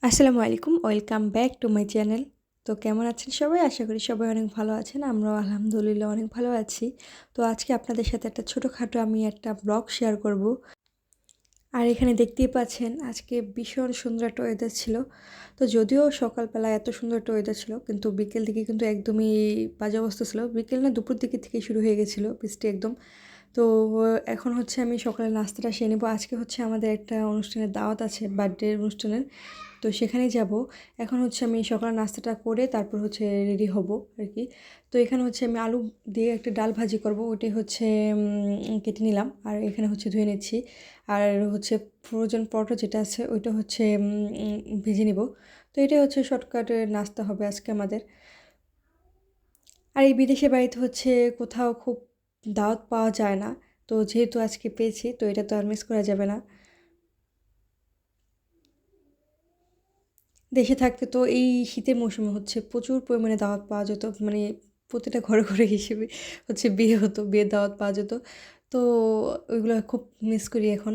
আসসালামু আলাইকুম, welcome back to my channel. তো কেমন আছেন সবাই? আশা করি সবাই অনেক ভালো আছেন। আমরাও আলহামদুলিল্লাহ অনেক ভালো আছি। তো আজকে আপনাদের সাথে একটা ছোটোখাটো আমি একটা ব্লগ শেয়ার করব। আর এখানে দেখতেই পাচ্ছেন আজকে ভীষণ সুন্দর একটা ওয়েদার ছিল। তো যদিও সকালবেলা এত সুন্দর একটা ওয়েদার ছিল, কিন্তু বিকেল দিকে কিন্তু একদমই বাজে অবস্থা ছিল। বিকেল না, দুপুর দিকে থেকে শুরু হয়ে গেছিলো বৃষ্টি একদম। তো এখন হচ্ছে আমি সকালে নাস্তাটা সেরে নেবো। আজকে হচ্ছে আমাদের একটা অনুষ্ঠানের দাওয়াত আছে, বার্থডে অনুষ্ঠানের। তো সেখানেই যাব। এখন হচ্ছে আমি সকালে নাস্তাটা করে তারপর হচ্ছে রেডি হব আর কি। তো এখানে হচ্ছে আমি আলু দিয়ে একটা ডাল ভাজি করব, ওইটাই হচ্ছে কেটে নিলাম। আর এখানে হচ্ছে ধুয়ে নিচ্ছি। আর হচ্ছে ফ্রোজেন পটেটো যেটা আছে ওইটা হচ্ছে ভেজে নিব। তো এটাই হচ্ছে শর্টকাটে নাস্তা হবে আজকে আমাদের। আর এই বিদেশের বাড়িতে হচ্ছে কোথাও খুব দাওয়াত পাওয়া যায় না। তো যেহেতু আজকে পেয়েছি, তো এটা তো আর মিস করা যাবে না। দেশে থাকতে তো এই শীতের মৌসুমে হচ্ছে প্রচুর পরিমাণে দাওয়াত পাওয়া যেত, মানে প্রতিটা ঘরে ঘরে হিসেবে হচ্ছে বিয়ে হতো, বিয়ের দাওয়াত পাওয়া যেত। তো ওইগুলো খুব মিস করি এখন।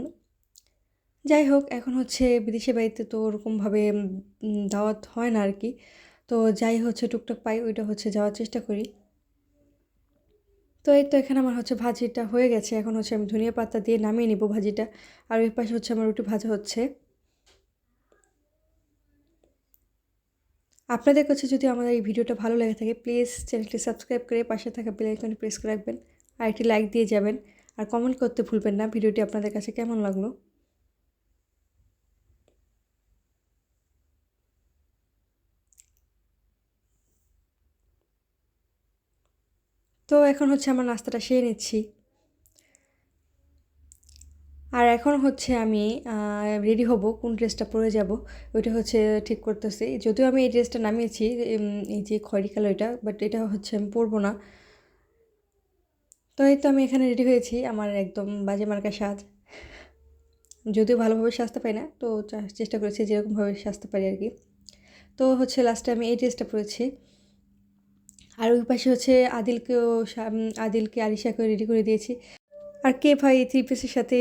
যাই হোক, এখন হচ্ছে বিদেশে বাড়িতে তো ওরকমভাবে দাওয়াত হয় না আর কি। তো যাই হচ্ছে টুকটাক পাই ওইটা হচ্ছে যাওয়ার চেষ্টা করি। তো এই তো এখানে আমার হচ্ছে ভাজিটা হয়ে গেছে। এখন হচ্ছে আমি ধনিয়া পাতা দিয়ে নামিয়ে নিব ভাজিটা। আর ওই পাশে হচ্ছে আমার রুটি ভাজা হচ্ছে। আপনাদের কাছে যদি আমাদের এই ভিডিওটা ভালো লেগে থাকে, প্লিজ চ্যানেলটি সাবস্ক্রাইব করে পাশে থাকা বেল আইকনটি প্রেস করে রাখবেন। আর একটি লাইক দিয়ে যাবেন। আর কমেন্ট করতে ভুলবেন না ভিডিওটি আপনাদের কাছে কেমন লাগলো। তো এখন হচ্ছে আমার নাস্তাটা সেরে নিচ্ছি। আর এখন হচ্ছে আমি রেডি হব, কোন ড্রেসটা পরে যাব ওইটা হচ্ছে ঠিক করতেছি। যদিও আমি এই ড্রেসটা নামিয়েছি, এই যে খয়েরি কালার, এটা বাট এটা হচ্ছে আমি পরবো না। তো এই তো আমি এখানে রেডি হয়েছি, আমার একদম বাজে মার্কা সাজ। যদিও ভালোভাবে সাজতে পারি না, তো চেষ্টা করেছি যেরকমভাবে সাজতে পারি আর কি। তো হচ্ছে লাস্টে আমি এই ড্রেসটা পরেছি। আর ওই পাশে হচ্ছে আদিলকে আরিশাকে রেডি করে দিয়েছি। আর কে ভাই এই থ্রি পিসের সাথে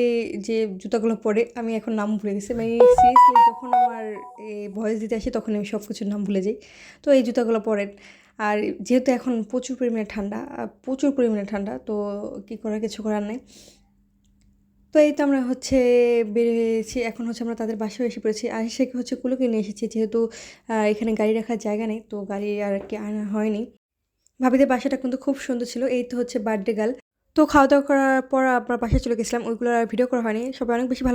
যে জুতাগুলো পরে, আমি এখন নাম ভুলে গেছি, মানে সিরিয়াসলি যখন আমার এই ভয়েস দিতে আসি তখন আমি সব কিছুর নাম ভুলে যাই। তো এই জুতাগুলো পরেন। আর যেহেতু এখন প্রচুর পরিমাণে ঠান্ডা, প্রচুর পরিমাণে ঠান্ডা, তো কী করার, কিছু করার নেই। তো এই তো আমরা হচ্ছে বের হয়েছি। এখন হচ্ছে আমরা তাদের বাসায় এসে পড়েছি। আয়েশাকে হচ্ছে কুলুকে নিয়ে এসেছি, যেহেতু এখানে গাড়ি রাখার জায়গা নেই, তো গাড়ি আর কি আনা হয়নি। ভাবিদের বাসাটা কিন্তু খুব সুন্দর ছিল। এই তো হচ্ছে বার্থডে গার্ল। তো খাওয়া দাওয়া করার পর আমরা বাসায় চলে গেছিলাম, ওইগুলো আর ভিডিও করা হয়নি। সবাই অনেক বেশি ভালো